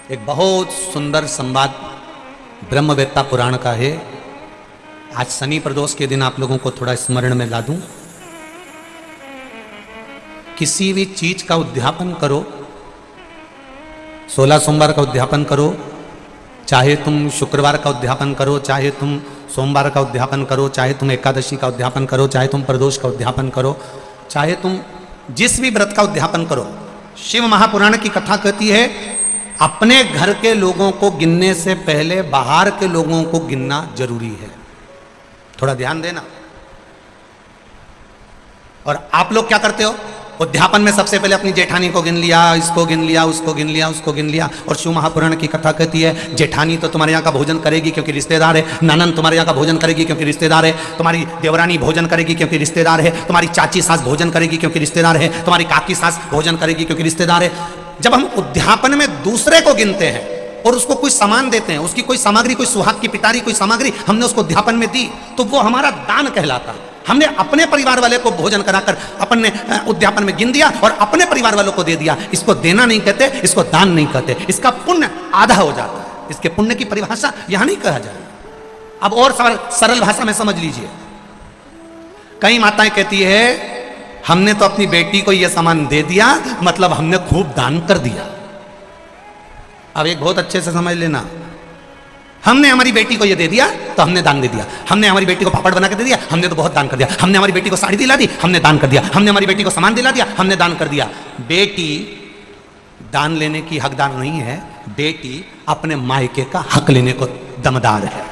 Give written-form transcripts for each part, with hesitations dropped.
एक बहुत सुंदर संवाद ब्रह्मवेत्ता पुराण का है। आज शनि प्रदोष के दिन आप लोगों को थोड़ा स्मरण में ला दूं। किसी भी चीज का उद्यापन करो, 16 सोमवार का उद्यापन करो, चाहे तुम शुक्रवार का उद्यापन करो, चाहे तुम सोमवार का उद्यापन करो, चाहे तुम एकादशी का उद्यापन करो, चाहे तुम प्रदोष का उद्यापन करो, चाहे तुम जिस भी व्रत का उद्यापन करो, शिव महापुराण की कथा कहती है अपने घर के लोगों को गिनने से पहले बाहर के लोगों को गिनना जरूरी है। थोड़ा ध्यान देना। और आप लोग क्या करते हो? उद्यापन में सबसे पहले अपनी जेठानी को गिन लिया, इसको गिन लिया, उसको गिन लिया, उसको गिन लिया। और शिव महापुराण की कथा कहती है जेठानी तो तुम्हारे यहाँ का भोजन करेगी क्योंकि रिश्तेदार है, ननन तुम्हारे यहाँ का भोजन करेगी क्योंकि रिश्तेदार है, तुम्हारी देवरानी भोजन करेगी क्योंकि रिश्तेदार है, तुम्हारी चाची सास भोजन करेगी क्योंकि रिश्तेदार है, तुम्हारी काकी सास भोजन करेगी क्योंकि रिश्तेदार है। जब हम उद्यापन में दूसरे को गिनते हैं और उसको कोई सामान देते हैं, उसकी कोई सामग्री, कोई सुहाग की पिटारी, कोई सामग्री हमने उसको उद्यापन में दी, तो वो हमारा दान कहलाता है। हमने अपने परिवार वाले को भोजन कराकर अपने उद्यापन में गिन दिया और अपने परिवार वालों को दे दिया। इसको देना नहीं कहते, इसको दान नहीं कहते, इसका पुण्य आधा हो जाता है। इसके पुण्य की परिभाषा यहां नहीं कहा जाए। अब और सरल भाषा में समझ लीजिए। कई माताएं कहती है हमने तो अपनी बेटी को यह सामान दे दिया, मतलब हमने खूब दान कर दिया। अब एक बहुत अच्छे से समझ लेना, हमने हमारी बेटी को ये दे दिया तो हमने दान दे दिया। हमने हमारी बेटी को पापड़ बना के दे दिया, हमने तो बहुत दान कर दिया। हमने हमारी बेटी को साड़ी दिला दी, हमने दान कर दिया। हमने हमारी बेटी को सामान दिला दिया, हमने दान कर दिया। बेटी दान लेने की हकदार नहीं है, बेटी अपने मायके का हक लेने को दमदार है।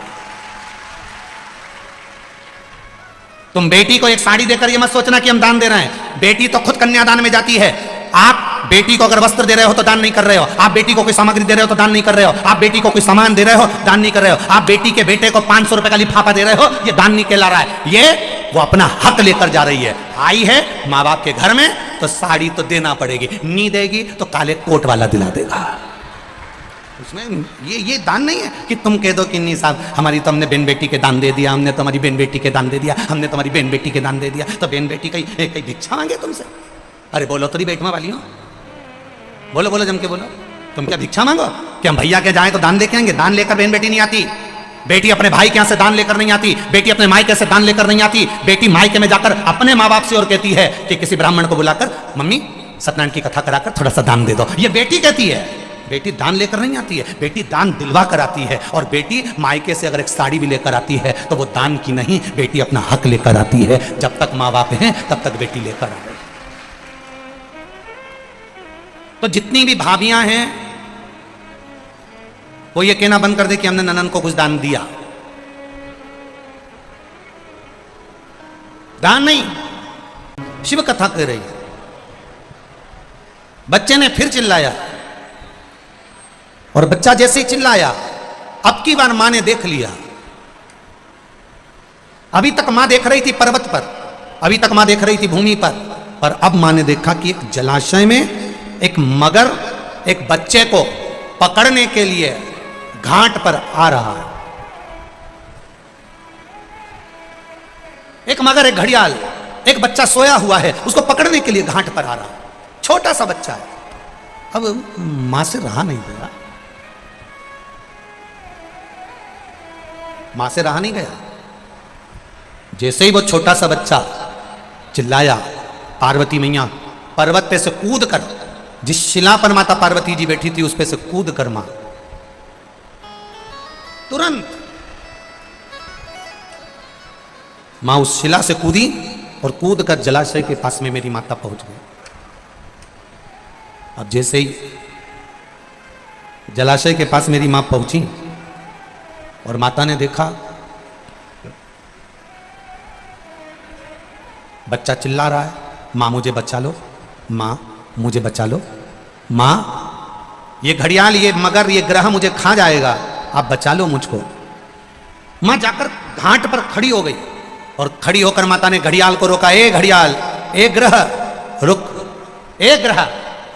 तुम बेटी को एक साड़ी देकर ये मत सोचना कि हम दान दे रहे हैं। बेटी तो खुद कन्यादान में जाती है। आप बेटी को अगर वस्त्र दे रहे हो तो दान नहीं कर रहे हो। आप बेटी को कोई सामग्री दे रहे हो तो दान नहीं कर रहे हो। आप बेटी को कोई सामान दे रहे हो, दान नहीं कर रहे हो। आप बेटी के बेटे को 500 रुपए का लिफाफा दे रहे हो, ये दान नहीं कहला रहा है। ये वो अपना हक लेकर जा रही है। आई है माँ बाप के घर में तो साड़ी तो देना पड़ेगी, नहीं देगी तो काले कोट वाला दिला देगा। उसमें ये दान नहीं है कि तुम कह दो कि नहीं साहब हमारी तो हमने बहन बेटी के दान दे दिया, हमने तो हमारी बहन बेटी के दान दे दिया, हमने तुम्हारी बहन बेटी के दान दे दिया, तो बहन बेटी कहीं भिक्षा मांगे तुमसे? अरे बोलो तो बेटमा वाली हो, बोलो बोलो जम के बोलो। तुम क्या भिक्षा मांगो कि हम भैया के जाएं तो दान लेके आएंगे? दान लेकर बहन बेटी नहीं आती। बेटी अपने भाई के यहाँ से दान लेकर नहीं आती। बेटी अपने मायके से दान लेकर नहीं आती। बेटी मायके में जाकर अपने माँ बाप से और कहती है कि किसी ब्राह्मण को बुलाकर मम्मी सत्यनारायण की कथा कराकर थोड़ा सा दान दे दो। ये बेटी कहती है। बेटी दान लेकर नहीं आती है, बेटी दान दिलवा कर आती है। और बेटी मायके से अगर एक साड़ी भी लेकर आती है तो वो दान की नहीं, बेटी अपना हक लेकर आती है। जब तक माँ बाप हैं तब तक बेटी लेकर आ रही। तो जितनी भी भाभियां हैं वो ये कहना बंद कर दे कि हमने ननन को कुछ दान दिया। दान नहीं, शिव कथा कह रही है। बच्चे ने फिर चिल्लाया और बच्चा जैसे ही चिल्लाया, अब की बार मां ने देख लिया। अभी तक मां देख रही थी पर्वत पर, अभी तक मां देख रही थी भूमि पर अब मां ने देखा कि एक जलाशय में एक मगर एक बच्चे को पकड़ने के लिए घाट पर आ रहा है। एक मगर, एक घड़ियाल, एक बच्चा सोया हुआ है, उसको पकड़ने के लिए घाट पर आ रहा है। छोटा सा बच्चा है। अब मां से रहा नहीं गया, मां से रहा नहीं गया। जैसे ही वो छोटा सा बच्चा चिल्लाया, पार्वती मैया पर्वत पे से कूद कर, जिस शिला पर माता पार्वती जी बैठी थी उस पे से कूद कर मां तुरंत मां उस शिला से कूदी और कूद कर जलाशय के पास में मेरी माता पहुंच गई। अब जैसे ही जलाशय के पास मेरी मां पहुंची और माता ने देखा बच्चा चिल्ला रहा है, मां मुझे बचा लो, मां मुझे बचा लो, मां ये घड़ियाल, ये मगर, ये ग्रह मुझे खा जाएगा, आप बचा लो मुझको। मां जाकर घाट पर खड़ी हो गई और खड़ी होकर माता ने घड़ियाल को रोका। ए घड़ियाल, ए ग्रह रुक, ए ग्रह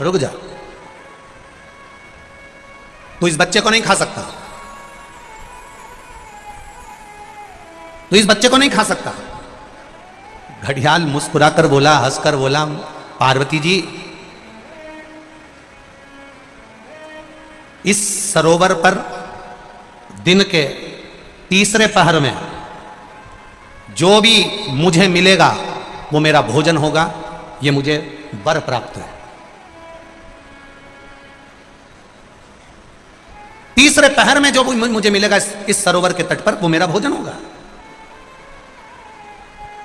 रुक जा, तू इस बच्चे को नहीं खा सकता, तू इस बच्चे को नहीं खा सकता। घड़ियाल मुस्कुराकर बोला, हंसकर बोला, पार्वती जी इस सरोवर पर दिन के तीसरे पहर में जो भी मुझे मिलेगा वो मेरा भोजन होगा, ये मुझे वर प्राप्त है। तीसरे पहर में जो मुझे मिलेगा इस सरोवर के तट पर वो मेरा भोजन होगा।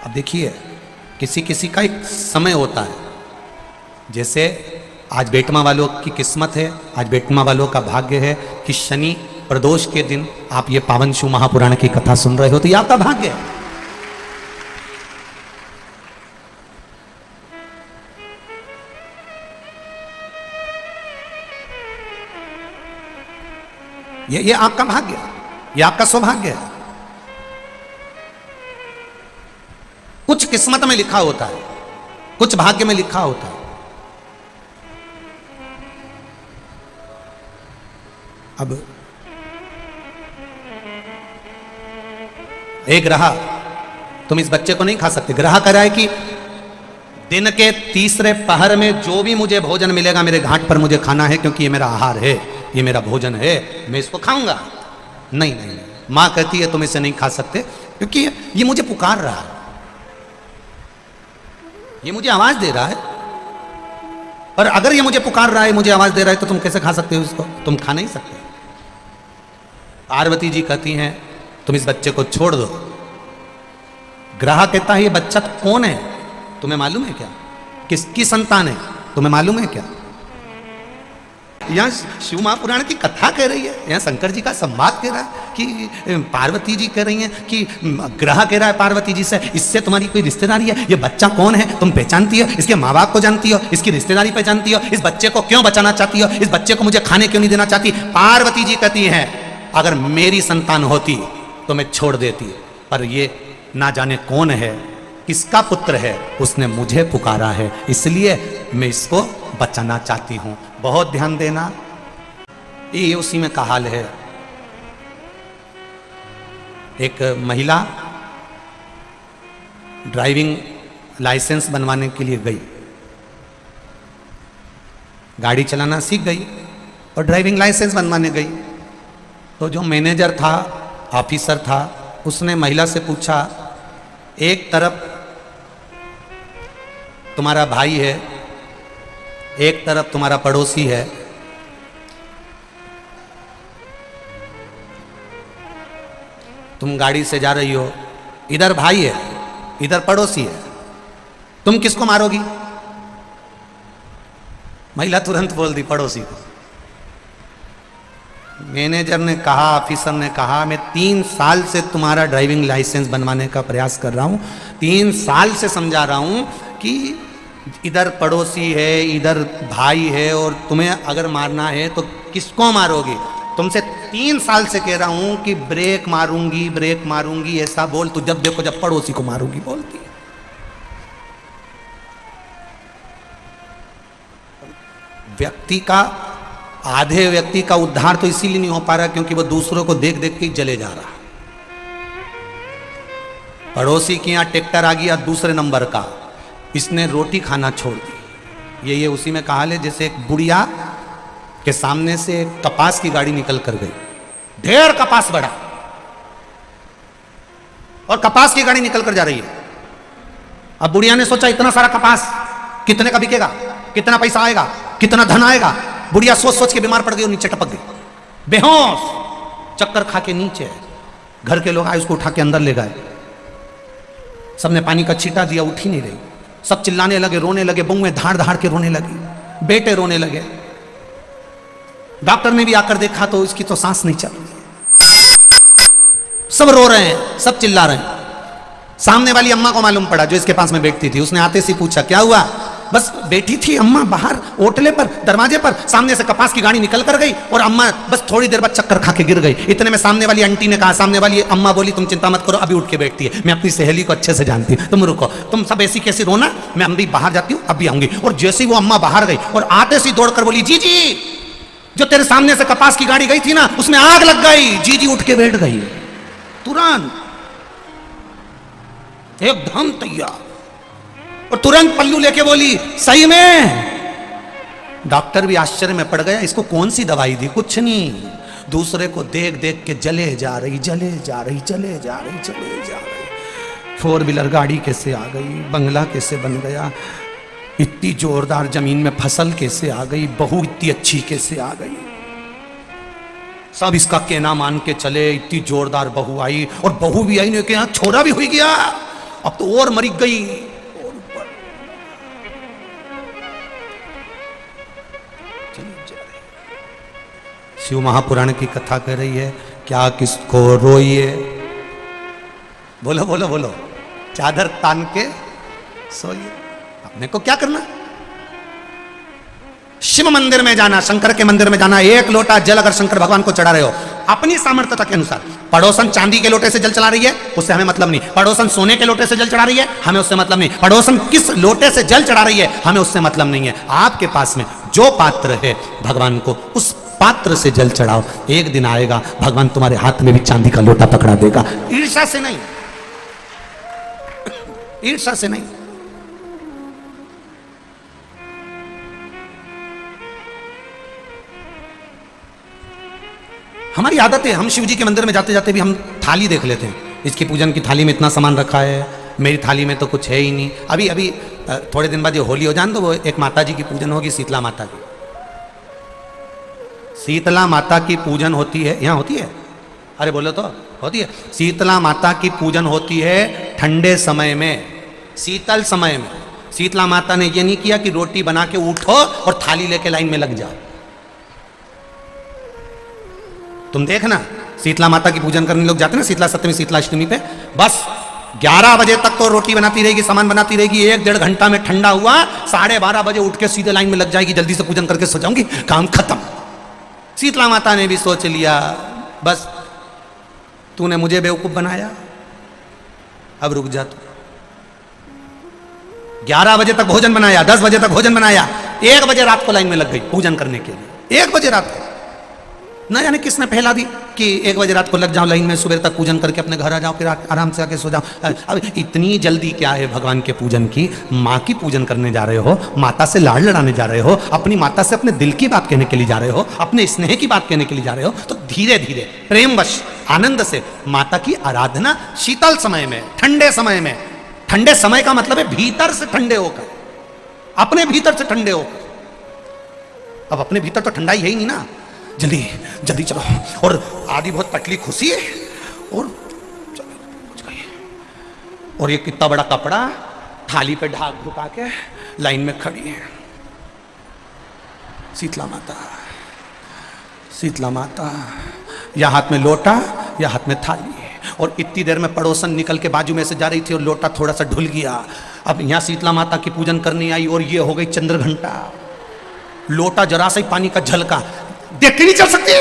अब देखिए, किसी किसी का एक समय होता है, जैसे आज बेटमा वालों की किस्मत है, आज बेटमा वालों का भाग्य है कि शनि प्रदोष के दिन आप ये पावन शिव महापुराण की कथा सुन रहे हो, तो ये आपका भाग्य है। ये आपका भाग्य है, ये आपका सौभाग्य है। कुछ किस्मत में लिखा होता है, कुछ भाग्य में लिखा होता है। अब एक ग्रह, तुम इस बच्चे को नहीं खा सकते। ग्रह कह रहा है कि दिन के तीसरे पहर में जो भी मुझे भोजन मिलेगा मेरे घाट पर मुझे खाना है, क्योंकि ये मेरा आहार है, ये मेरा भोजन है, मैं इसको खाऊंगा। नहीं नहीं नहीं, मां कहती है तुम इसे नहीं खा सकते, क्योंकि ये मुझे पुकार रहा है, ये मुझे आवाज दे रहा है। और अगर ये मुझे पुकार रहा है, मुझे आवाज दे रहा है, तो तुम कैसे खा सकते हो इसको? तुम खा नहीं सकते। पार्वती जी कहती हैं तुम इस बच्चे को छोड़ दो। ग्रह कहता है ये बच्चा कौन है तुम्हें मालूम है क्या? किसकी संतान है तुम्हें मालूम है क्या? यहाँ शिव महापुराण की कथा कह रही है, यहाँ शंकर जी का संवाद कह रहा है कि पार्वती जी कह रही हैं कि ग्रह कह रहा है पार्वती जी से, इससे तुम्हारी कोई रिश्तेदारी है? ये बच्चा कौन है तुम पहचानती हो? इसके माँ बाप को जानती हो? इसकी रिश्तेदारी पहचानती हो? इस बच्चे को क्यों बचाना चाहती हो? इस बच्चे को मुझे खाने क्यों नहीं देना चाहती? पार्वती जी कहती हैं अगर मेरी संतान होती तो मैं छोड़ देती, पर ये ना जाने कौन है, किसका पुत्र है, उसने मुझे पुकारा है, इसलिए मैं इसको बचाना चाहती हूं। बहुत ध्यान देना, ये उसी में का हाल है। एक महिला ड्राइविंग लाइसेंस बनवाने के लिए गई, गाड़ी चलाना सीख गई और ड्राइविंग लाइसेंस बनवाने गई। तो जो मैनेजर था, ऑफिसर था, उसने महिला से पूछा, एक तरफ तुम्हारा भाई है, एक तरफ तुम्हारा पड़ोसी है, तुम गाड़ी से जा रही हो, इधर भाई है इधर पड़ोसी है, तुम किसको मारोगी? महिला तुरंत बोल दी पड़ोसी को। मैनेजर ने कहा, ऑफिसर ने कहा, मैं 3 साल से तुम्हारा ड्राइविंग लाइसेंस बनवाने का प्रयास कर रहा हूं, 3 साल से समझा रहा हूं कि इधर पड़ोसी है इधर भाई है, और तुम्हें अगर मारना है तो किसको मारोगी? तुमसे 3 साल से कह रहा हूं कि ब्रेक मारूंगी ऐसा बोल, तू जब देखो जब पड़ोसी को मारूंगी बोलती है। व्यक्ति का, आधे व्यक्ति का उद्धार तो इसीलिए नहीं हो पा रहा क्योंकि वो दूसरों को देख देख के जले जा रहा। पड़ोसी के यहां ट्रैक्टर आ गया दूसरे नंबर का, इसने रोटी खाना छोड़ दी। ये उसी में कहा है, जैसे एक बुढ़िया के सामने से कपास की गाड़ी निकल कर गई, ढेर कपास बढ़ा और कपास की गाड़ी निकल कर जा रही है। अब बुढ़िया ने सोचा इतना सारा कपास कितने का बिकेगा, कितना पैसा आएगा, कितना धन आएगा। बुढ़िया सोच सोच के बीमार पड़ गई और नीचे टपक गई, बेहोश, चक्कर खा के नीचे। घर के लोग आए, उसको उठा के अंदर ले गए, सबने पानी का छींटा दिया, उठ ही नहीं रही। सब चिल्लाने लगे, रोने लगे, बहुएं धाड़ धाड़ के रोने लगी, बेटे रोने लगे। डॉक्टर ने भी आकर देखा तो इसकी तो सांस नहीं चल रही। सब रो रहे हैं, सब चिल्ला रहे हैं। सामने वाली अम्मा को मालूम पड़ा, जो इसके पास में बैठती थी, उसने आते से पूछा क्या हुआ? बस बैठी थी अम्मा बाहर ओटले पर, दरवाजे पर, सामने से कपास की गाड़ी निकल कर गई और अम्मा बस थोड़ी देर बाद चक्कर खा के गिर गई। इतने में सामने वाली आंटी ने कहा, सामने वाली अम्मा बोली तुम चिंता मत करो, अभी उठ के बैठती है, मैं अपनी सहेली को अच्छे से जानती हूँ, तुम रुको, तुम सब ऐसी कैसी रोना, मैं अभी बाहर जाती हूँ, अभी आऊंगी। और जैसे ही वो अम्मा बाहर गई और आते से दौड़ कर बोली, जी जी जो तेरे सामने से कपास की गाड़ी गई थी ना, उसमें आग लग गई। जी जी उठ के बैठ गई तुरंत, एकदम तैयार, और तुरंत पल्लू लेके बोली, सही में डॉक्टर भी आश्चर्य में पड़ गया, इसको कौन सी दवाई दी? कुछ नहीं, दूसरे को देख देख के जले जा रही, जले जा रही, जले जा रही, जले जा रही। 4 व्हीलर गाड़ी कैसे आ गई, बंगला कैसे बन गया, इतनी जोरदार जमीन में फसल कैसे आ गई, बहू इतनी अच्छी कैसे आ गई, सब इसका कहना मान के चले। इतनी जोरदार बहू आई, और बहू भी आई नहीं कि यहाँ छोरा भी हुई गया, अब तो और मरी गई। शिव महापुराण की कथा कह रही है, क्या किसको रोइए, बोलो बोलो बोलो, चादर तान के सोइए। अपने को क्या करना? शिव मंदिर में जाना, शंकर के मंदिर में जाना, 1 लोटा जल अगर शंकर भगवान को चढ़ा रहे हो अपनी सामर्थ्यता के अनुसार, पड़ोसन चांदी के लोटे से जल चढ़ा रही है उससे हमें मतलब नहीं, पड़ोसन सोने के लोटे से जल चढ़ा रही है हमें उससे मतलब नहीं, पड़ोसन किस लोटे से जल चढ़ा रही है हमें उससे मतलब नहीं है। आपके पास में जो पात्र है भगवान को उस पात्र से जल चढ़ाओ, एक दिन आएगा भगवान तुम्हारे हाथ में भी चांदी का लोटा पकड़ा देगा। ईर्ष्या से नहीं, ईर्ष्या से नहीं। हमारी आदत है, हम शिव जी के मंदिर में जाते जाते भी हम थाली देख लेते हैं, इसकी पूजन की थाली में इतना सामान रखा है, मेरी थाली में तो कुछ है ही नहीं। अभी अभी थोड़े दिन बाद ये होली हो जाए तो वो एक माता जी की पूजन होगी, शीतला माता की। शीतला माता की पूजन होती है, यहाँ होती है, अरे बोलो तो होती है। शीतला माता की पूजन होती है ठंडे समय में, शीतल समय में। शीतला माता ने ये नहीं किया कि रोटी बना के उठो और थाली लेके लाइन में लग जाओ। तुम देखना, शीतला माता की पूजन करने लोग जाते हैं ना शीतला सप्तमी शीतला अष्टमी पे, बस 11 बजे तक तो रोटी बनाती रहेगी, सामान बनाती रहेगी, 1-1.5 घंटा में ठंडा हुआ, 12:30 बजे उठ के सीधे लाइन में लग जाएगी, जल्दी से पूजन करके सो जाऊंगी, काम खत्म। शीतला माता ने भी सोच लिया, बस तूने मुझे बेवकूफ बनाया, अब रुक जा तू। 11 बजे तक भोजन बनाया, 10 बजे तक भोजन बनाया, 1 बजे रात को लाइन में लग गई पूजन करने के लिए। 1 बजे रात को न जाने किसने फैला दी कि 1 बजे रात को लग जाओ लाइन में, सुबह तक पूजन करके अपने घर आ जाओ, फिर आराम से आके सो जाओ। अब इतनी जल्दी क्या है भगवान के पूजन की? माँ की पूजन करने जा रहे हो, माता से लाड़ लड़ाने जा रहे हो, अपनी माता से अपने दिल की बात कहने के लिए जा रहे हो, अपने स्नेह की बात कहने के लिए जा रहे हो, तो धीरे धीरे प्रेमवश आनंद से माता की आराधना शीतल समय में, ठंडे समय में। ठंडे समय का मतलब है भीतर से ठंडे होकर, अपने भीतर से ठंडे होकर। अब अपने भीतर तो ठंडाई है ही नहीं ना, जल्दी जल्दी चलो, और आधी बहुत पतली खुशी है, और और ये कितना बड़ा कपड़ा थाली पे ढाक ढुका के लाइन में खड़ी है। शीतला माता, शीतला माता, या हाथ में लोटा या हाथ में थाली है। और इतनी देर में पड़ोसन निकल के बाजू में से जा रही थी और लोटा थोड़ा सा ढुल गया। अब यहाँ शीतला माता की पूजन करनी आई और ये हो गई चंद्र घंटा, लोटा जरा सा ही पानी का झलका, देख के नहीं चल सकती।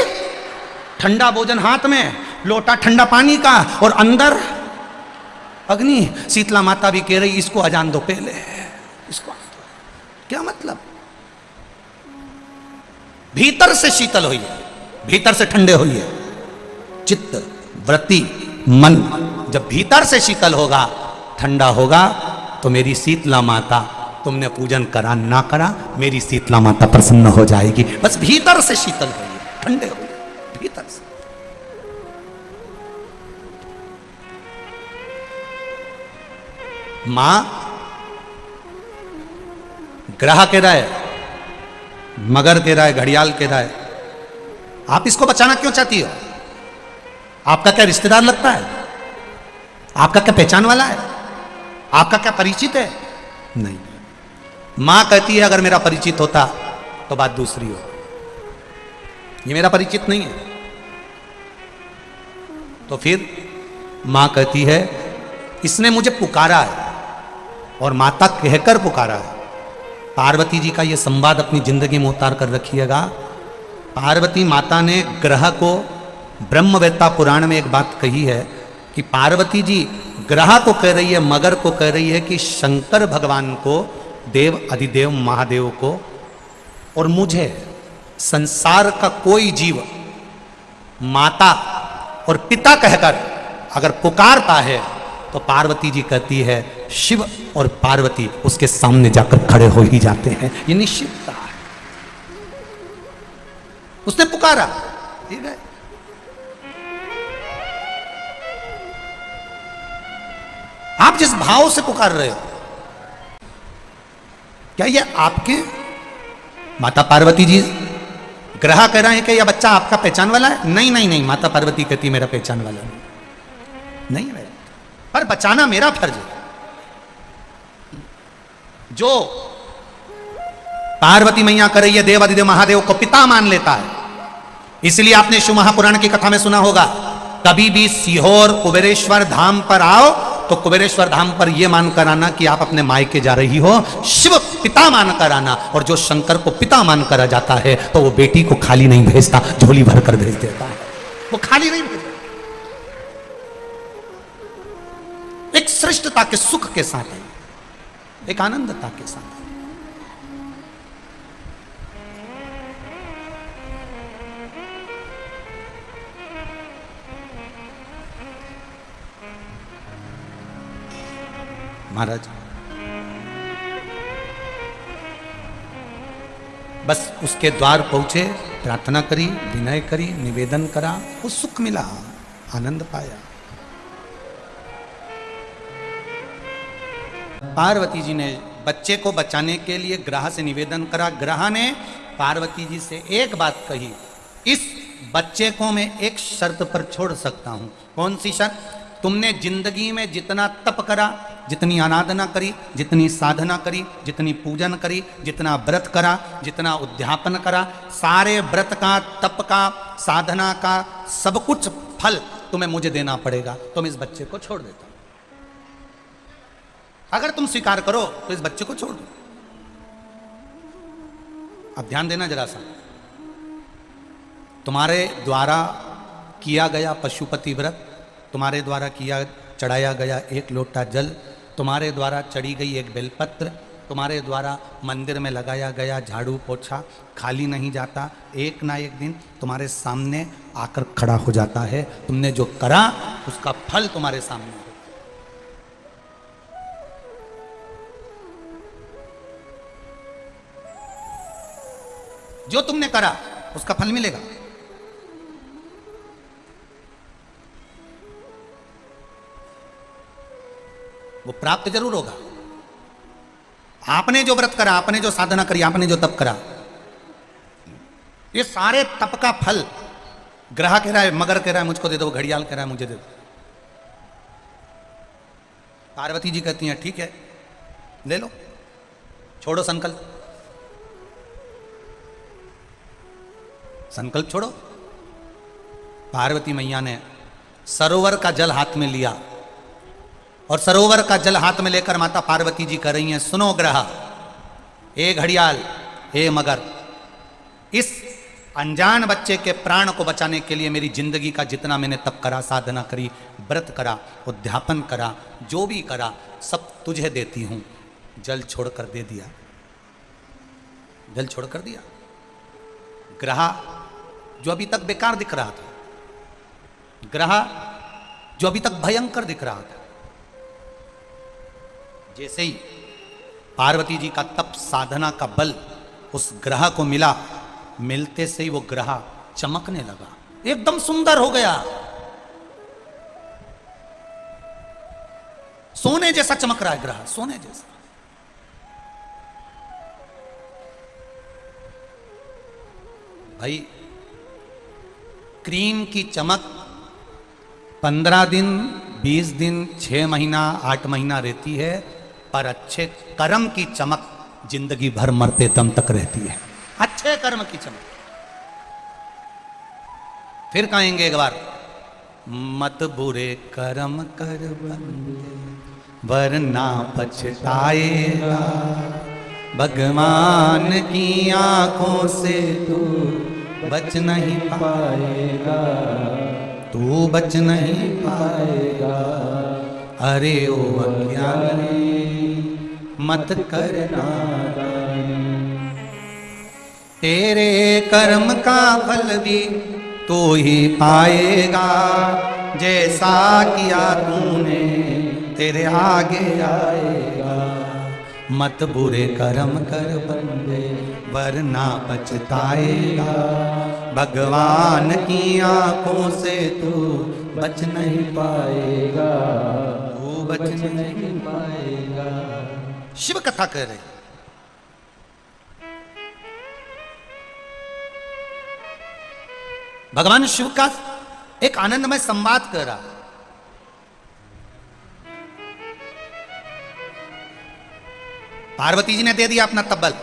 ठंडा भोजन हाथ में, लोटा ठंडा पानी का, और अंदर अग्नि। शीतला माता भी कह रही इसको अजान दो पहले, इसको क्या मतलब? भीतर से शीतल हुई है, भीतर से ठंडे हुई है। चित्त वृत्ति मन जब भीतर से शीतल होगा, ठंडा होगा, तो मेरी शीतला माता, तुमने पूजन करा ना करा, मेरी शीतला माता प्रसन्न हो जाएगी। बस भीतर से शीतल होइए, ठंडे होइए भीतर से। मां ग्रह कह रहा है, मगर कह रहा है, घड़ियाल कह रहा है, आप इसको बचाना क्यों चाहती हो? आपका क्या रिश्तेदार लगता है? आपका क्या पहचान वाला है? आपका क्या परिचित है? नहीं। मां कहती है अगर मेरा परिचित होता तो बात दूसरी हो, ये मेरा परिचित नहीं है। तो फिर मां कहती है इसने मुझे पुकारा है, और माता कहकर पुकारा है। पार्वती जी का यह संवाद अपनी जिंदगी में उतार कर रखिएगा। पार्वती माता ने ग्रह को, ब्रह्मवेत्ता पुराण में एक बात कही है कि पार्वती जी ग्रह को कह रही है, मगर को कह रही है कि शंकर भगवान को, देव अधिदेव महादेव को और मुझे, संसार का कोई जीव माता और पिता कहकर अगर पुकारता है तो पार्वती जी कहती है शिव और पार्वती उसके सामने जाकर खड़े हो ही जाते हैं। ये निश्चितता है, उसने पुकारा, ठीक है। आप जिस भाव से पुकार रहे हो, क्या ये आपके माता पार्वती जी ग्रह कह रहे हैं कि यह बच्चा आपका पहचान वाला है? नहीं नहीं नहीं, माता पार्वती कहती मेरा पहचान वाला नहीं है, पर बचाना मेरा फर्ज है। जो पार्वती मैया कर रही है, देव अधिदेव महादेव को पिता मान लेता है। इसलिए आपने शिव महापुराण की कथा में सुना होगा, कभी भी सीहोर कुबेरेश्वर धाम पर आओ तो कुबेरेश्वर धाम पर यह मानकर आना कि आप अपने मायके जा रही हो, शिव पिता मानकर आना। और जो शंकर को पिता मानकर आ जाता है तो वो बेटी को खाली नहीं भेजता, झोली भरकर भेज देता है, वो खाली नहीं भेजता। एक श्रेष्ठता के सुख के साथ है, एक आनंदता के साथ। महाराज बस उसके द्वार पहुंचे, प्रार्थना करी, विनय करी, निवेदन करा, वो सुख मिला, आनंद पाया। पार्वती जी ने बच्चे को बचाने के लिए ग्रह से निवेदन करा। ग्रह ने पार्वती जी से एक बात कही, इस बच्चे को मैं एक शर्त पर छोड़ सकता हूं। कौन सी शर्त? तुमने जिंदगी में जितना तप करा, जितनी आराधना करी, जितनी साधना करी, जितनी पूजन करी, जितना व्रत करा, जितना उद्यापन करा, सारे व्रत का, तप का, साधना का सब कुछ फल तुम्हें मुझे देना पड़ेगा। तुम इस बच्चे को छोड़ देता, अगर तुम स्वीकार करो तो इस बच्चे को छोड़ दो। अब ध्यान देना जरा सा, तुम्हारे द्वारा किया गया पशुपति व्रत, तुम्हारे द्वारा किया चढ़ाया गया एक लोटा जल, तुम्हारे द्वारा चढ़ी गई एक बेलपत्र, तुम्हारे द्वारा मंदिर में लगाया गया झाड़ू पोछा खाली नहीं जाता, एक ना एक दिन तुम्हारे सामने आकर खड़ा हो जाता है। तुमने जो करा उसका फल तुम्हारे सामने है। जो तुमने करा उसका फल मिलेगा। वो प्राप्त जरूर होगा। आपने जो व्रत करा, आपने जो साधना करी, आपने जो तप करा, ये सारे तप का फल ग्रह कह रहा है, मगर कह रहा है मुझको दे दो, घड़ियाल कह रहा है मुझे दे दो। पार्वती जी कहती हैं ठीक है ले लो, छोड़ो संकल्प, संकल्प छोड़ो। पार्वती मैया ने सरोवर का जल हाथ में लिया और सरोवर का जल हाथ में लेकर माता पार्वती जी कह रही हैं, सुनो ग्रह, ए घड़ियाल, ए मगर, इस अनजान बच्चे के प्राण को बचाने के लिए मेरी जिंदगी का जितना मैंने तप करा, साधना करी, व्रत करा, उद्यापन करा, जो भी करा सब तुझे देती हूं। जल छोड़कर दे दिया, जल छोड़कर दिया। ग्रह जो अभी तक बेकार दिख रहा था, ग्रह जो अभी तक भयंकर दिख रहा था, जैसे ही पार्वती जी का तप साधना का बल उस ग्रह को मिला, मिलते से ही वो ग्रह चमकने लगा, एकदम सुंदर हो गया, सोने जैसा चमक रहा है ग्रह, सोने जैसा। भाई क्रीम की चमक 15 दिन, 20 दिन, 6 महीना, 8 महीना रहती है, पर अच्छे कर्म की चमक जिंदगी भर मरते दम तक रहती है। अच्छे कर्म की चमक। फिर कहेंगे एक बार, मत बुरे कर्म कर बंदे वरना पछताएगा, भगवान की आंखों से तू बच नहीं पाएगा, तू बच नहीं पाएगा। अरे ओ अज्ञानी मत करना, तेरे कर्म का फल भी तू ही पाएगा, जैसा किया तूने तेरे आगे आएगा। मत बुरे कर्म कर बंदे वरना पछताएगा। भगवान की आंखों से तू बच नहीं पाएगा, तू बच नहीं पाएगा। शिव कथा कह रहे, भगवान शिव का एक आनंदमय संवाद कर रहा। पार्वती जी ने दे दिया अपना तब्बल,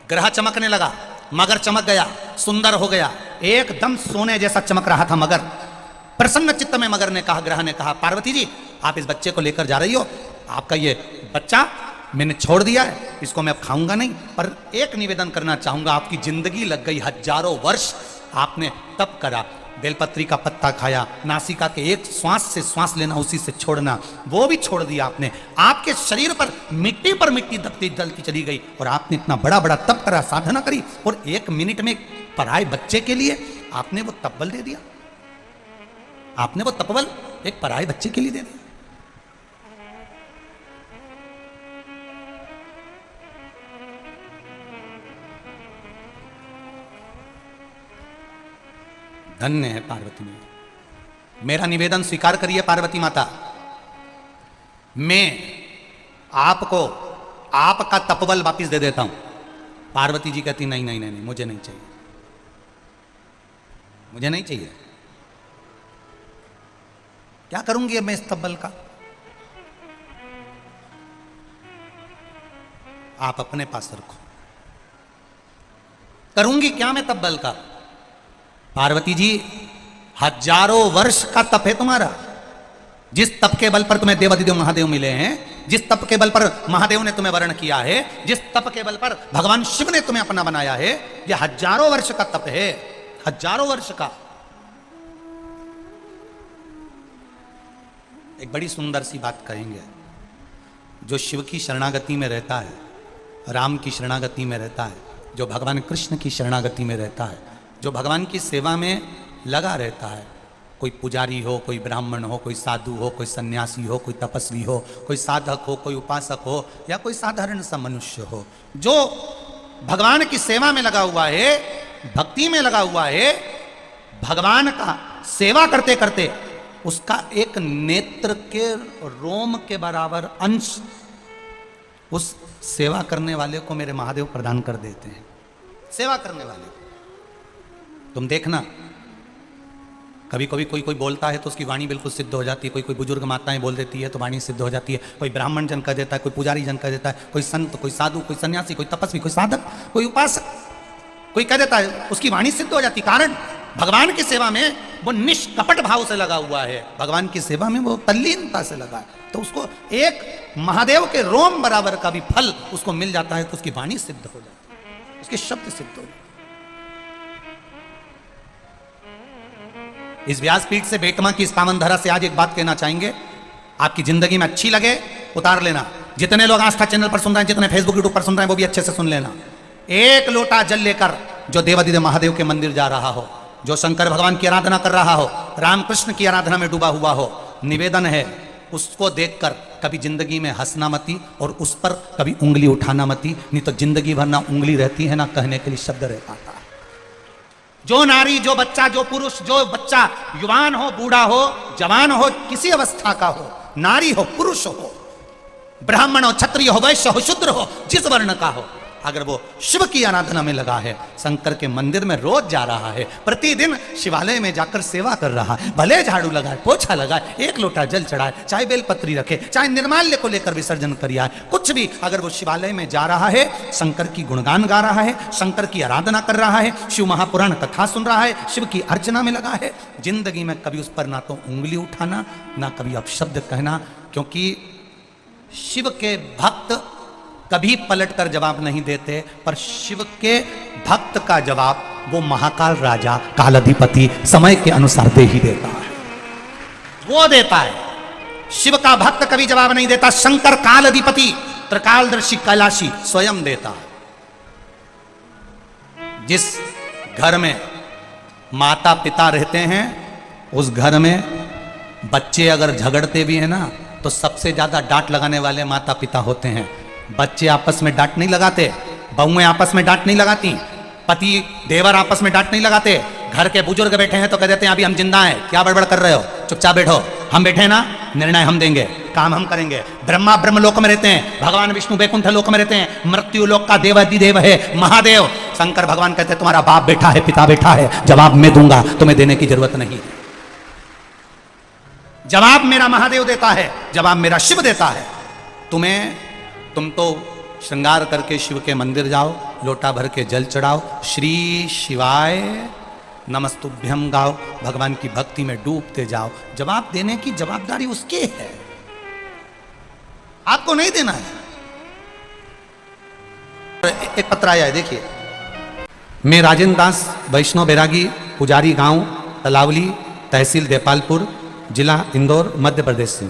ग्रह चमकने लगा, मगर चमक गया, सुंदर हो गया, एकदम सोने जैसा चमक रहा था मगर। प्रसन्न चित्त में मगर ने कहा, ग्रह ने कहा, पार्वती जी आप इस बच्चे को लेकर जा रही हो, आपका ये बच्चा मैंने छोड़ दिया है, इसको मैं अब खाऊंगा नहीं, पर एक निवेदन करना चाहूंगा, आपकी जिंदगी लग गई, हजारों वर्ष आपने तप करा, बेलपत्री का पत्ता खाया, नासिका के एक श्वास से श्वास लेना, उसी से छोड़ना, वो भी छोड़ दिया आपने, आपके शरीर पर मिट्टी दबती जलती चली गई, और आपने इतना बड़ा बड़ा तप करा, साधना करी, और 1 मिनट में पराये बच्चे के लिए आपने वो तब्बल दे दिया, आपने वो तपबल एक पराये बच्चे के लिए दे दिया। धन्य है पार्वती माता। मेरा निवेदन स्वीकार करिए पार्वती माता, मैं आपको आपका तपबल वापिस दे देता हूं। पार्वती जी कहती नहीं नहीं नहीं नहीं, मुझे नहीं चाहिए, मुझे नहीं चाहिए। क्या करूंगी अब मैं इस तपबल का? आप अपने पास रखो। करूंगी क्या मैं तपबल का? पार्वती जी हजारों वर्ष का तप है तुम्हारा, जिस तप के बल पर तुम्हें देवाधिदेव महादेव मिले हैं, जिस तप के बल पर महादेव ने तुम्हें वर्ण किया है, जिस तप के बल पर भगवान शिव ने तुम्हें अपना बनाया है, यह हजारों वर्ष का तप है, हजारों वर्ष का। एक बड़ी सुंदर सी बात कहेंगे, जो शिव की शरणागति में रहता है, राम की शरणागति में रहता है, जो भगवान कृष्ण की शरणागति में रहता है, जो भगवान की सेवा में लगा रहता है, कोई पुजारी हो, कोई ब्राह्मण हो, कोई साधु हो, कोई सन्यासी हो, कोई तपस्वी हो, कोई साधक हो, कोई उपासक हो, या कोई साधारण सा मनुष्य हो, जो भगवान की सेवा में लगा हुआ है, भक्ति में लगा हुआ है, भगवान का सेवा करते करते उसका एक नेत्र के रोम के बराबर अंश उस सेवा करने वाले को मेरे महादेव प्रदान कर देते हैं। सेवा करने वाले को तुम देखना, कभी कभी कोई कोई बोलता है तो उसकी वाणी बिल्कुल सिद्ध हो जाती है, कोई कोई बुजुर्ग माताएं बोल देती है तो वाणी सिद्ध हो जाती है, कोई ब्राह्मण जन कह देता है, कोई पुजारी जन कह देता है, कोई संत, कोई साधु, कोई सन्यासी, कोई तपस्वी, कोई साधक, कोई उपासक, कोई कह देता है, उसकी वाणी सिद्ध हो जाती। कारण भगवान की सेवा में वो निष्कपट भाव से लगा हुआ है, भगवान की सेवा में वो तल्लीनता से लगा है, तो उसको एक महादेव के रोम बराबर का भी फल उसको मिल जाता है, तो उसकी वाणी सिद्ध हो जाती है, उसके शब्द सिद्ध हो जाते। इस व्यासपीठ से बेटमा की इस पावन धरा से आज एक बात कहना चाहेंगे, आपकी जिंदगी में अच्छी लगे उतार लेना। जितने लोग आस्था चैनल पर सुन रहे हैं, जितने फेसबुक यूट्यूब पर सुन रहे हैं, वो भी अच्छे से सुन लेना। एक लोटा जल लेकर जो देवाधिदेव महादेव के मंदिर जा रहा हो, जो शंकर भगवान की आराधना कर रहा हो, रामकृष्ण की आराधना में डूबा हुआ हो, निवेदन है उसको देखकर कभी जिंदगी में हंसना मती और उस पर कभी उंगली उठाना मती, नहीं तो जिंदगी भर ना उंगली रहती है ना कहने के लिए शब्द रह पाता है। जो नारी, जो बच्चा, जो पुरुष, जो बच्चा युवान हो, बूढ़ा हो, जवान हो, किसी अवस्था का हो, नारी हो, पुरुष हो, ब्राह्मण हो, क्षत्रिय हो, वैश्य हो, शूद्र हो, जिस वर्ण का हो, अगर वो शिव की आराधना में लगा है, शंकर के मंदिर में रोज जा रहा है, प्रतिदिन शिवालय में जाकर सेवा कर रहा है, भले झाड़ू लगाए, पोछा लगाए, एक लोटा जल चढ़ाए, चाहे बेलपत्री रखे, चाहे निर्माल्य को लेकर विसर्जन करिए, कुछ भी, अगर वो शिवालय में जा रहा है, शंकर की गुणगान गा रहा है, शंकर की आराधना कर रहा है, शिव महापुराण कथा सुन रहा है, शिव की अर्चना में लगा है, जिंदगी में कभी उस पर ना तो उंगली उठाना, ना कभी अपशब्द कहना, क्योंकि शिव के भक्त कभी पलट कर जवाब नहीं देते, पर शिव के भक्त का जवाब वो महाकाल राजा कालाधिपति समय के अनुसार दे ही देता है, वो देता है। शिव का भक्त कभी जवाब नहीं देता, शंकर कालाधिपति त्रिकालदर्शी कैलाशी स्वयं देता है। जिस घर में माता पिता रहते हैं, उस घर में बच्चे अगर झगड़ते भी हैं ना, तो सबसे ज्यादा डांट लगाने वाले माता पिता होते हैं। बच्चे आपस में डांट नहीं लगाते, बहुएं आपस में डांट नहीं लगाती, पति देवर आपस में डांट नहीं लगाते। घर के बुजुर्ग बैठे हैं तो कह देते हैं अभी हम जिंदा हैं, क्या बड़बड़ कर रहे हो, चुपचाप बैठो, हम बैठे हैं ना, निर्णय हम देंगे, काम हम करेंगे। ब्रह्मा ब्रह्मलोक में रहते हैं, भगवान विष्णु वैकुंठ लोक में रहते हैं, मृत्यु लोक का देवाधिदेव है महादेव। शंकर भगवान कहते हैं तुम्हारा बाप बैठा है, पिता बैठा है, जवाब मैं दूंगा, तुम्हें देने की जरूरत नहीं। जवाब मेरा महादेव देता है, जवाब मेरा शिव देता है। तुम तो श्रृंगार करके शिव के मंदिर जाओ, लोटा भर के जल चढ़ाओ, श्री शिवाय नमस्तुभ्यम गाओ, भगवान की भक्ति में डूबते जाओ। जवाब देने की जवाबदारी उसके है, आपको नहीं देना है। एक पत्र आया है, देखिए। मैं राजेंद्र दास वैष्णव बैरागी, पुजारी गांव तलावली, तहसील देपालपुर, जिला इंदौर, मध्य प्रदेश से।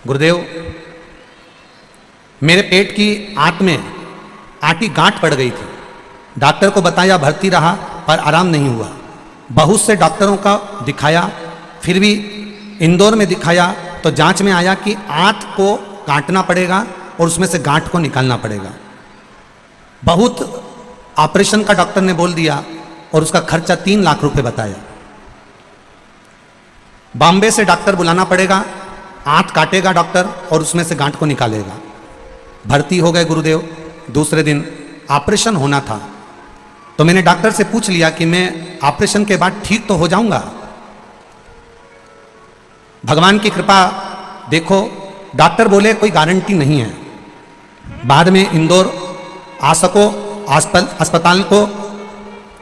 गुरुदेव, मेरे पेट की आंत में आटी गांठ पड़ गई थी, डॉक्टर को बताया, भर्ती रहा, पर आराम नहीं हुआ। बहुत से डॉक्टरों का दिखाया, फिर भी इंदौर में दिखाया तो जांच में आया कि आंत को काटना पड़ेगा और उसमें से गांठ को निकालना पड़ेगा। बहुत ऑपरेशन का डॉक्टर ने बोल दिया और उसका खर्चा 3 लाख रुपए बताया। बॉम्बे से डॉक्टर बुलाना पड़ेगा, आंत काटेगा डॉक्टर और उसमें से गांठ को निकालेगा। भर्ती हो गए गुरुदेव। दूसरे दिन ऑपरेशन होना था, तो मैंने डॉक्टर से पूछ लिया कि मैं ऑपरेशन के बाद ठीक तो हो जाऊंगा। भगवान की कृपा देखो, डॉक्टर बोले कोई गारंटी नहीं है। बाद में इंदौर आ सको अस्पताल को,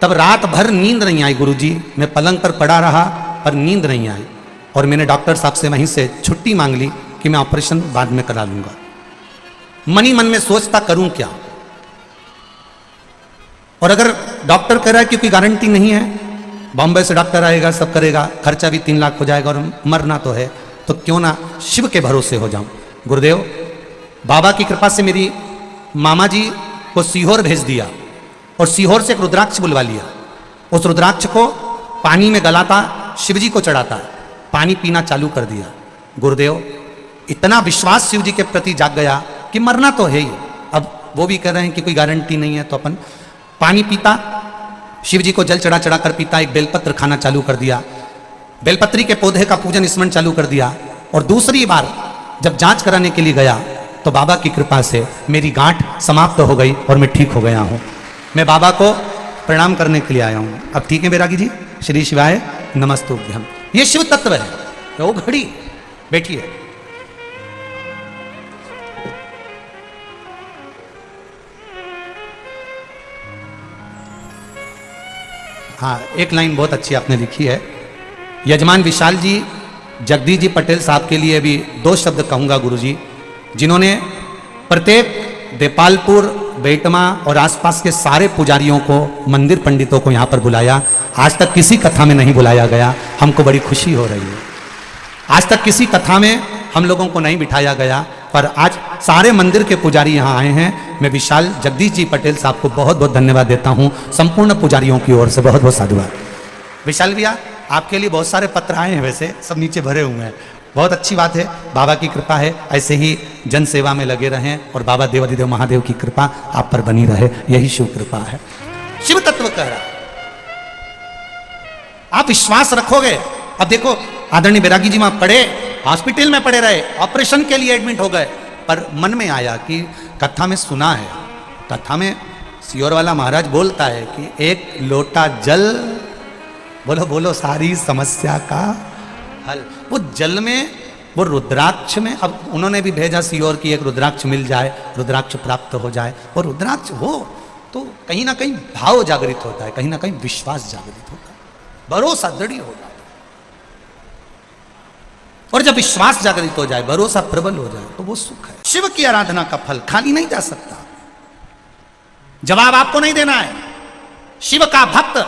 तब रात भर नींद नहीं आई गुरुजी। मैं पलंग पर पड़ा रहा पर नींद नहीं आई, और मैंने डॉक्टर साहब से वहीं से छुट्टी मांग ली कि मैं ऑपरेशन बाद में करा लूंगा। मन ही मन में सोचता करूं क्या, और अगर डॉक्टर कह रहा है कि कोई गारंटी नहीं है, बॉम्बे से डॉक्टर आएगा, सब करेगा, खर्चा भी 3 लाख हो जाएगा और मरना तो है, तो क्यों ना शिव के भरोसे हो जाऊं। गुरुदेव, बाबा की कृपा से मेरी मामा जी को सीहोर भेज दिया और सीहोर से एक रुद्राक्ष बुलवा लिया। उस रुद्राक्ष को पानी में गलाता, शिव जी को चढ़ाता, पानी पीना चालू कर दिया। गुरुदेव, इतना विश्वास शिव जी के प्रति जाग गया कि मरना तो है ही। अब वो भी कह रहे हैं कि कोई गारंटी नहीं है, तो अपन पानी पीता, शिव जी को जल चढ़ा चढ़ा कर पीता। एक बेलपत्र खाना चालू कर दिया, बेलपत्री के पौधे का पूजन स्मरण चालू कर दिया। और दूसरी बार जब जांच कराने के लिए गया तो बाबा की कृपा से मेरी गांठ समाप्त हो गई और मैं ठीक हो गया हूं। मैं बाबा को प्रणाम करने के लिए आया हूं। अब ठीक है बैरागी जी, श्री शिवाय नमस्तुभ्यम। ये शिव तत्व है। वो घड़ी बैठिए। हाँ, एक लाइन बहुत अच्छी आपने लिखी है। यजमान विशाल जी, जगदीश जी पटेल साहब के लिए भी 2 शब्द कहूँगा गुरुजी, जिन्होंने प्रत्येक देपालपुर, बेटमा और आसपास के सारे पुजारियों को, मंदिर पंडितों को यहाँ पर बुलाया। आज तक किसी कथा में नहीं बुलाया गया, हमको बड़ी खुशी हो रही है। आज तक किसी कथा में हम लोगों को नहीं बिठाया गया, पर आज सारे मंदिर के पुजारी यहाँ आए हैं। मैं विशाल जगदीश जी पटेल साहब को बहुत बहुत धन्यवाद देता हूँ, संपूर्ण पुजारियों की ओर से बहुत बहुत साधुवाद। विशाल भैया, आपके लिए बहुत सारे पत्र आए हैं, वैसे सब नीचे भरे हुए हैं, बहुत अच्छी बात है। बाबा की कृपा है, ऐसे ही जन सेवा में लगे रहें और बाबा देवाधिदेव महादेव की कृपा आप पर बनी रहे, यही शिव कृपा है। शिव तत्व कह रहा, आप विश्वास रखोगे। अब देखो, आदरणीय बैरागी जी वहां पड़े, हॉस्पिटल में पड़े रहे, ऑपरेशन के लिए एडमिट हो गए, पर मन में आया कि कथा में सुना है, कथा में सियोर वाला महाराज बोलता है कि एक लोटा जल, बोलो बोलो, सारी समस्या का हल। वो जल में, वो रुद्राक्ष में, अब उन्होंने भी भेजा सियोर की एक रुद्राक्ष मिल जाए, रुद्राक्ष प्राप्त हो जाए। और रुद्राक्ष हो तो कहीं ना कहीं भाव जागृत होता है, कहीं ना कहीं विश्वास जागृत होता है, भरोसा दृढ़ हो जाता है। और जब विश्वास जागृत हो जाए, भरोसा प्रबल हो जाए, तो वो सुख है। शिव की आराधना का फल खाली नहीं जा सकता। जवाब आपको नहीं देना है। शिव का भक्त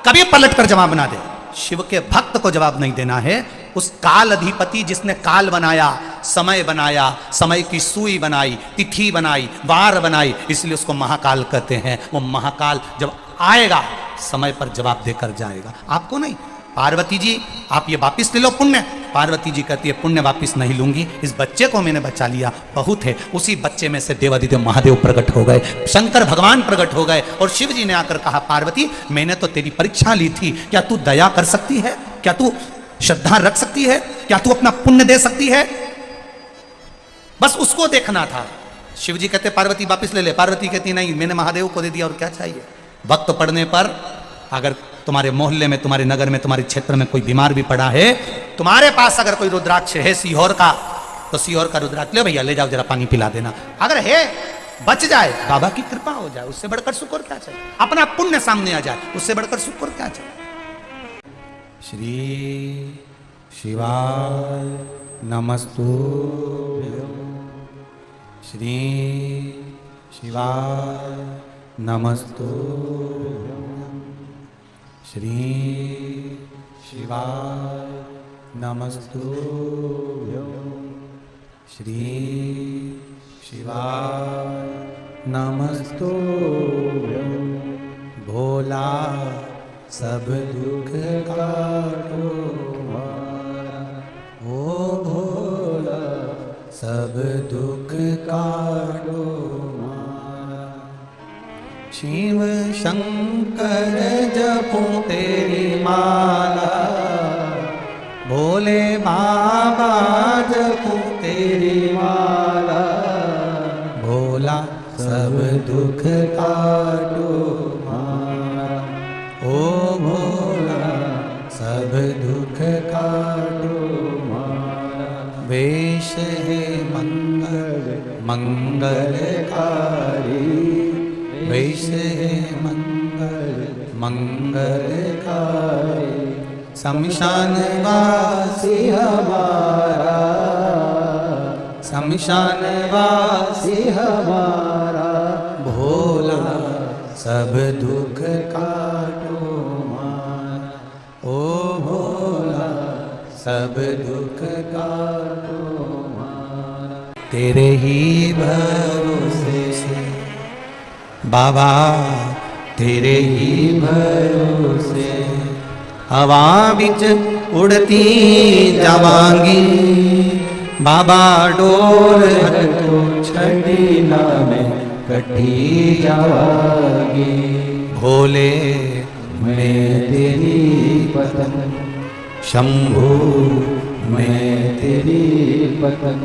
कभी पलट कर जवाब ना दे। शिव के भक्त को जवाब नहीं देना है। उस काल अधिपति जिसने काल बनाया, समय बनाया, समय की सुई बनाई, तिथि बनाई, वार बनाई, इसलिए उसको महाकाल कहते हैं। वो महाकाल जब आएगा समय पर जवाब देकर जाएगा। आपको नहीं, पार्वती जी आप ये वापिस ले लो पुण्य। पार्वती जी कहती है पुण्य वापिस नहीं लूंगी, इस बच्चे को मैंने बचा लिया, बहुत है। उसी बच्चे में से देवादिदेव महादेव प्रकट हो गए, शंकर भगवान प्रकट हो गए और शिव जी ने आकर कहा पार्वती मैंने तो तेरी परीक्षा ली थी, क्या तू दया कर सकती है, क्या तू श्रद्धा रख सकती है, क्या तू अपना पुण्य दे सकती है? बस उसको देखना था। शिव जी कहते पार्वती वापिस ले ले। पार्वती कहती नहीं मैंने महादेव को दे दिया और क्या चाहिए। वक्त पड़ने पर अगर तुम्हारे मोहल्ले में, तुम्हारे नगर में, तुम्हारे क्षेत्र में कोई बीमार भी पड़ा है, तुम्हारे पास अगर कोई रुद्राक्ष है सीहोर का, तो सीहोर का रुद्राक्ष ले भैया, ले जाओ जरा पानी पिला देना। अगर है बच जाए, बाबा की कृपा हो जाए, उससे बढ़कर सुख और क्या चाहिए। अपना पुण्य सामने आ जाए, उससे बढ़कर सुख और क्या चाहिए। श्री शिवाय नमस्तुभ्यं, श्री शिवाय नमस्तुभ्यं, श्री शिवाय नमस्तुभ्यं, श्री शिवाय नमस्तुभ्यं। भोला सब दुख काटो मारा, ओ भोला सब दुख काटो मारा। शिव शंकर जपूं तेरी माला, भोले बाबा जपूं तेरी माला। भोला सब दुख काटो मारा, ओ भोला सब दुख काटो मारा। वेश है मंगल मंगलकारी, वेश है मंगल मंगलकारी। शमशान वासी हमारा, शमशान वासी हमारा। भोला सब दुख काटो मारा, ओ भोला सब दुख काटो मारा। तेरे ही भरोसे से बाबा, तेरे ही भरोसे हवा बिच उड़ती जावांगी। बाबा डोर तो छड़ी ना में कटी जावांगी। भोले मैं तेरी पतन, शंभू मैं तेरी पतन।